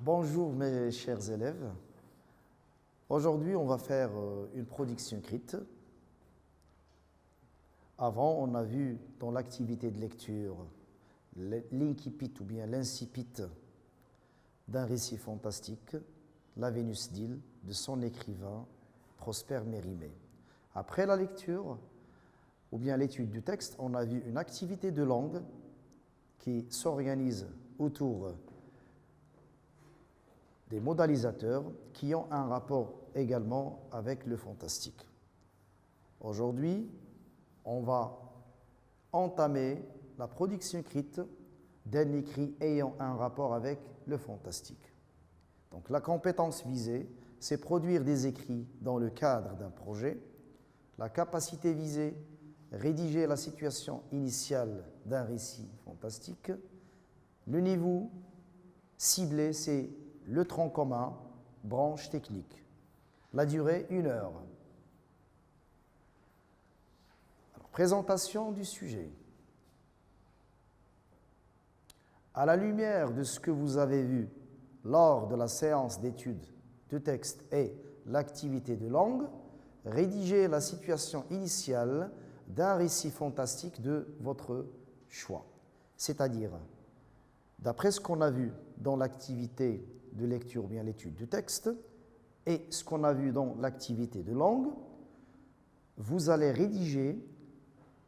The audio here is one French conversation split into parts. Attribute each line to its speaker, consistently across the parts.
Speaker 1: Bonjour mes chers élèves. Aujourd'hui, on va faire une production écrite. Avant, on a vu dans l'activité de lecture l'incipit ou bien l'incipit d'un récit fantastique, La Vénus d'Île, de son écrivain Prosper Mérimée. Après la lecture ou bien l'étude du texte, on a vu une activité de langue qui s'organise autour des modalisateurs qui ont un rapport également avec le fantastique. Aujourd'hui, on va entamer la production écrite d'un écrit ayant un rapport avec le fantastique. Donc la compétence visée, c'est produire des écrits dans le cadre d'un projet. La capacité visée, rédiger la situation initiale d'un récit fantastique. Le niveau ciblé, c'est le tronc commun, branche technique. La durée, 1 heure. Alors, présentation du sujet. À la lumière de ce que vous avez vu lors de la séance d'étude de texte et l'activité de langue, rédigez la situation initiale d'un récit fantastique de votre choix. C'est-à-dire, d'après ce qu'on a vu dans l'activité de lecture ou bien l'étude du texte et ce qu'on a vu dans l'activité de langue, vous allez rédiger,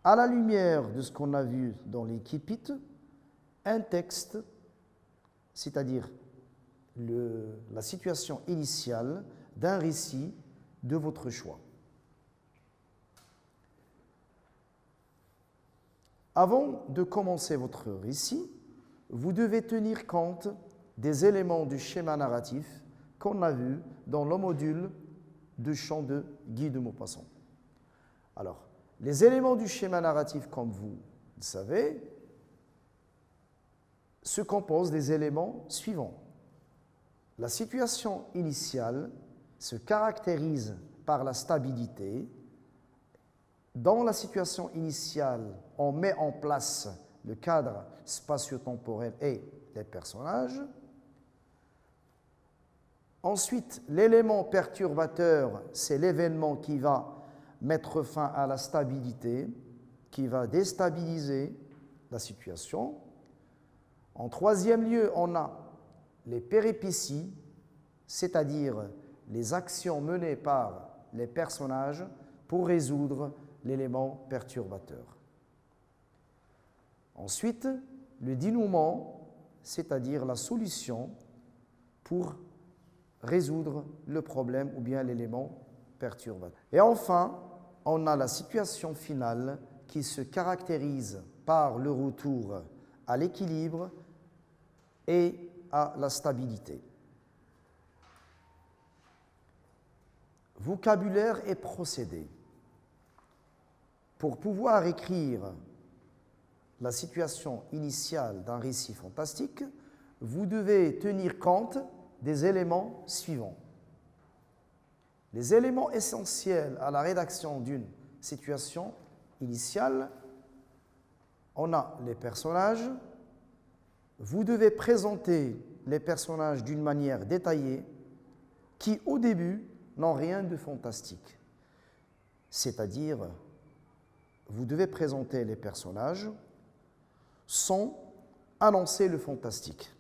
Speaker 1: à la lumière de ce qu'on a vu dans l'incipit, un texte, c'est-à-dire la situation initiale d'un récit de votre choix. Avant de commencer votre récit, vous devez tenir compte des éléments du schéma narratif qu'on a vu dans le module de chant de Guy de Maupassant. Alors, les éléments du schéma narratif, comme vous le savez, se composent des éléments suivants. La situation initiale se caractérise par la stabilité. Dans la situation initiale, on met en place le cadre spatio-temporel et les personnages. Ensuite, l'élément perturbateur, c'est l'événement qui va mettre fin à la stabilité, qui va déstabiliser la situation. En troisième lieu, on a les péripéties, c'est-à-dire les actions menées par les personnages pour résoudre l'élément perturbateur. Ensuite, le dénouement, c'est-à-dire la solution pour résoudre le problème ou bien l'élément perturbateur. Et enfin, on a la situation finale qui se caractérise par le retour à l'équilibre et à la stabilité. Vocabulaire et procédé. Pour pouvoir écrire la situation initiale d'un récit fantastique, vous devez tenir compte des éléments suivants. Les éléments essentiels à la rédaction d'une situation initiale, on a les personnages. Vous devez présenter les personnages d'une manière détaillée qui, au début, n'ont rien de fantastique. C'est-à-dire, vous devez présenter les personnages sans annoncer le fantastique.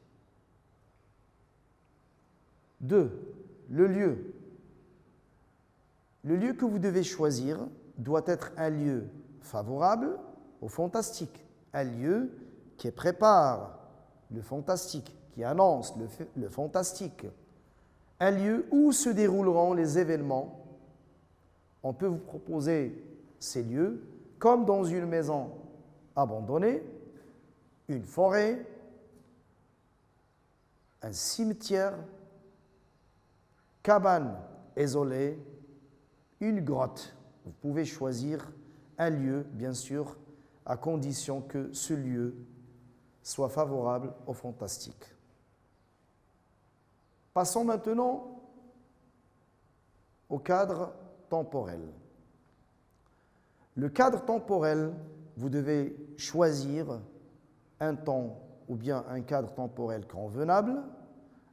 Speaker 1: 2. Le lieu. Le lieu que vous devez choisir doit être un lieu favorable au fantastique, un lieu qui prépare le fantastique, qui annonce le fantastique, un lieu où se dérouleront les événements. On peut vous proposer ces lieux comme dans une maison abandonnée, une forêt, un cimetière, cabane isolée, une grotte. Vous pouvez choisir un lieu, bien sûr, à condition que ce lieu soit favorable au fantastique. Passons maintenant au cadre temporel. Le cadre temporel, vous devez choisir un temps ou bien un cadre temporel convenable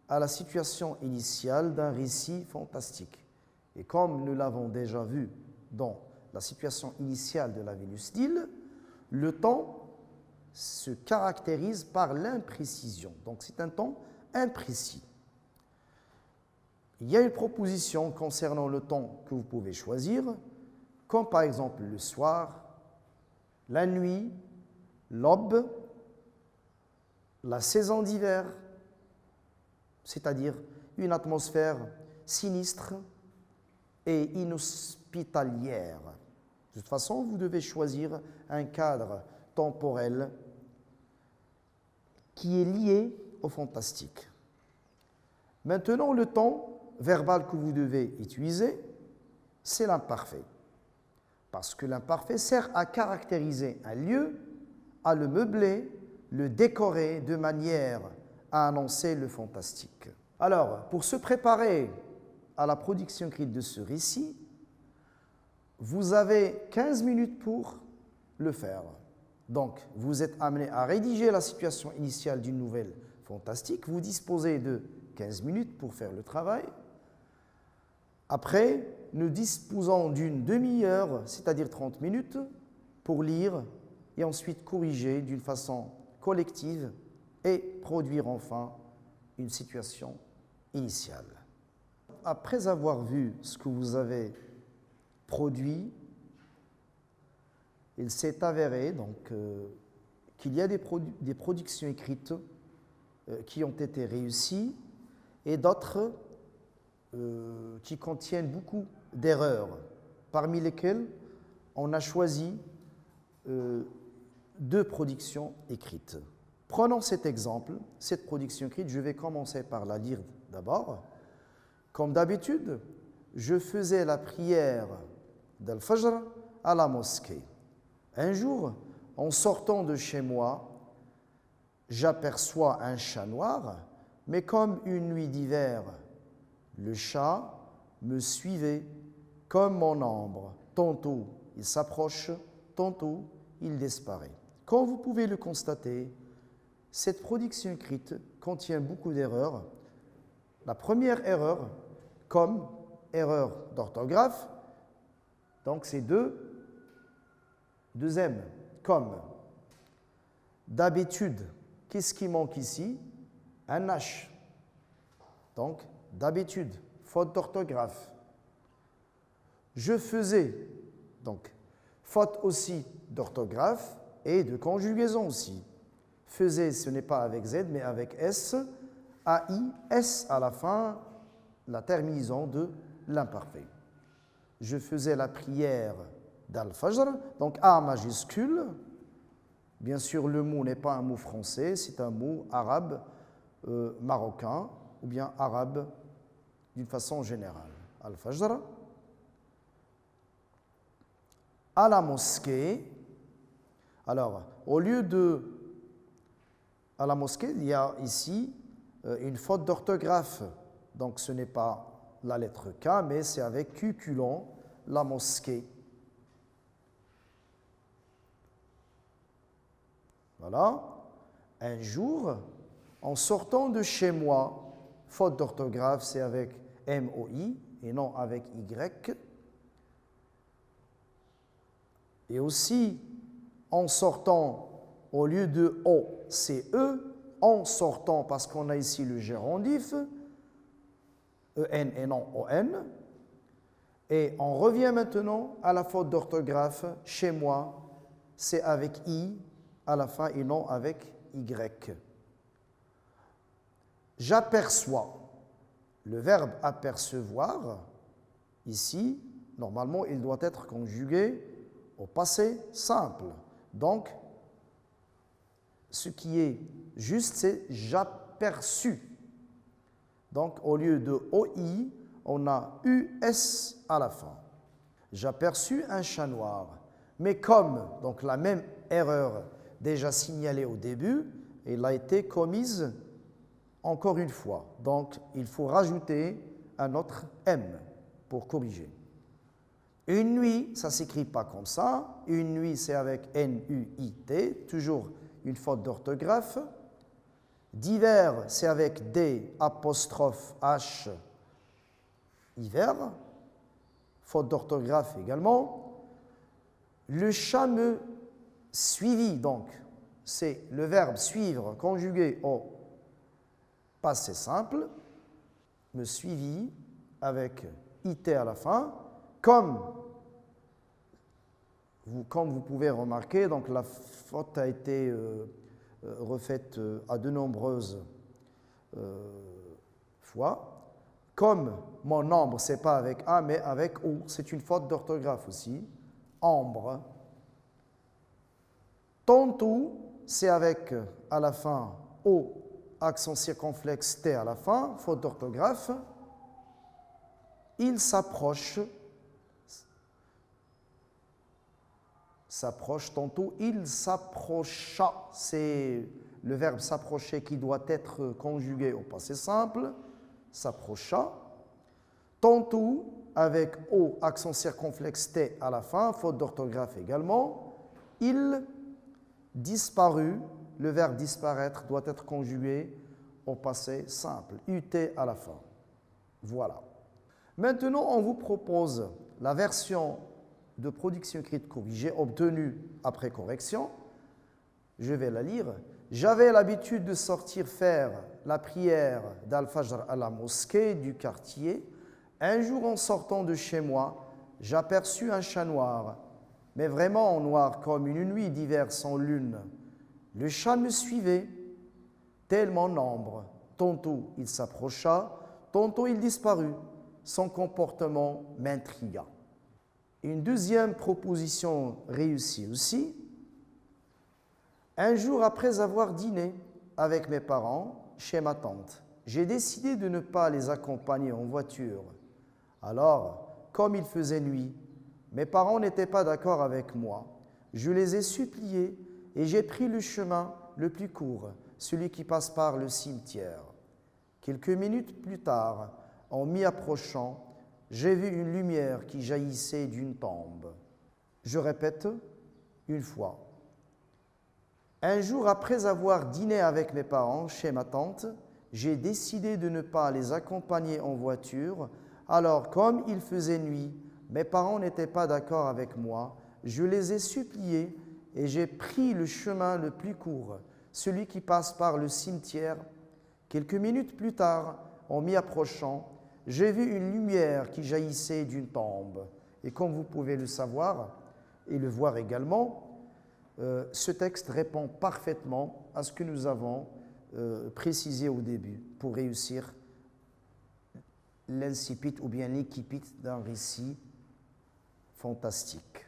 Speaker 1: à la situation initiale d'un récit fantastique. Et comme nous l'avons déjà vu dans la situation initiale de la Vénus d'Île, le temps se caractérise par l'imprécision. Donc c'est un temps imprécis. Il y a une proposition concernant le temps que vous pouvez choisir, comme par exemple le soir, la nuit, l'aube, la saison d'hiver, c'est-à-dire une atmosphère sinistre et inhospitalière. De toute façon, vous devez choisir un cadre temporel qui est lié au fantastique. Maintenant, le temps verbal que vous devez utiliser, c'est l'imparfait. Parce que l'imparfait sert à caractériser un lieu, à le meubler, le décorer de manière à annoncer le fantastique. Alors, pour se préparer à la production écrite de ce récit, vous avez 15 minutes pour le faire. Donc, vous êtes amené à rédiger la situation initiale d'une nouvelle fantastique. Vous disposez de 15 minutes pour faire le travail. Après, nous disposons d'une demi-heure, c'est-à-dire 30 minutes, pour lire et ensuite corriger d'une façon collective et produire enfin une situation initiale. Après avoir vu ce que vous avez produit, il s'est avéré donc, qu'il y a des productions écrites qui ont été réussies et d'autres qui contiennent beaucoup d'erreurs, parmi lesquelles on a choisi 2 productions écrites. Prenons cet exemple, cette production écrite, je vais commencer par la lire d'abord. Comme d'habitude, je faisais la prière d'Al-Fajr à la mosquée. Un jour, en sortant de chez moi, j'aperçois un chat noir, mais comme une nuit d'hiver, le chat me suivait comme mon ombre. Tantôt il s'approche, tantôt il disparaît. Comme vous pouvez le constater, cette production écrite contient beaucoup d'erreurs. La première erreur, comme erreur d'orthographe, donc c'est deux M, comme. D'habitude, qu'est-ce qui manque ici? Un H. Donc, d'habitude, faute d'orthographe. Je faisais, donc, faute aussi d'orthographe et de conjugaison aussi. Faisais, ce n'est pas avec Z, mais avec S, A-I, S à la fin, la terminaison de l'imparfait. Je faisais la prière d'Al-Fajr, donc A majuscule. Bien sûr, le mot n'est pas un mot français, c'est un mot arabe, marocain, ou bien arabe d'une façon générale. Al-Fajr. À la mosquée, alors, au lieu de à la mosquée, il y a ici une faute d'orthographe. Donc, ce n'est pas la lettre K, mais c'est avec cuculon, la mosquée. Voilà. Un jour, en sortant de chez moi, faute d'orthographe, c'est avec M-O-I et non avec Y. Et aussi, en sortant, au lieu de O, c'est E, en sortant, parce qu'on a ici le gérondif, E-N et non O-N. Et on revient maintenant à la faute d'orthographe, chez moi, c'est avec I à la fin et non avec Y. J'aperçois. Le verbe apercevoir, ici, normalement, il doit être conjugué au passé simple. Donc, ce qui est juste, c'est j'aperçus. Donc, au lieu de OI, on a US à la fin. J'aperçus un chat noir. Mais comme, donc la même erreur déjà signalée au début, elle a été commise encore une fois. Donc, il faut rajouter un autre M pour corriger. Une nuit, ça ne s'écrit pas comme ça. Une nuit, c'est avec N-U-I-T, toujours une faute d'orthographe. D'hiver, c'est avec D apostrophe H, hiver. Faute d'orthographe également. Le chat me suivit, donc, c'est le verbe suivre conjugué au passé simple, me suivit avec IT à la fin, comme vous pouvez remarquer, donc la faute a été refaite à de nombreuses fois. Comme mon nombre, ce n'est pas avec A, mais avec O, c'est une faute d'orthographe aussi. Ambre. Tantôt, c'est avec à la fin O, accent circonflexe T à la fin, faute d'orthographe. Il s'approche. S'approche tantôt, il s'approcha. C'est le verbe s'approcher qui doit être conjugué au passé simple. S'approcha. Tantôt, avec O, accent circonflexe T à la fin, faute d'orthographe également. Il disparut. Le verbe disparaître doit être conjugué au passé simple. UT à la fin. Voilà. Maintenant, on vous propose la version de production écrite corrigée obtenue après correction. Je vais la lire. J'avais l'habitude de sortir faire la prière d'Al-Fajr à la mosquée du quartier. Un jour, en sortant de chez moi, j'aperçus un chat noir, mais vraiment noir comme une nuit d'hiver sans lune. Le chat me suivait, tel mon ombre. Tantôt il s'approcha, tantôt il disparut. Son comportement m'intrigua. Une deuxième proposition réussie aussi. Un jour après avoir dîné avec mes parents chez ma tante, j'ai décidé de ne pas les accompagner en voiture. Alors, comme il faisait nuit, mes parents n'étaient pas d'accord avec moi. Je les ai suppliés et j'ai pris le chemin le plus court, celui qui passe par le cimetière. Quelques minutes plus tard, en m'y approchant, j'ai vu une lumière qui jaillissait d'une tombe. Je répète une fois. Un jour après avoir dîné avec mes parents chez ma tante, j'ai décidé de ne pas les accompagner en voiture. Alors, comme il faisait nuit, mes parents n'étaient pas d'accord avec moi. Je les ai suppliés et j'ai pris le chemin le plus court, celui qui passe par le cimetière. Quelques minutes plus tard, en m'y approchant, j'ai vu une lumière qui jaillissait d'une tombe. Et comme vous pouvez le savoir et le voir également, ce texte répond parfaitement à ce que nous avons précisé au début pour réussir l'incipit ou bien l'équipit d'un récit fantastique.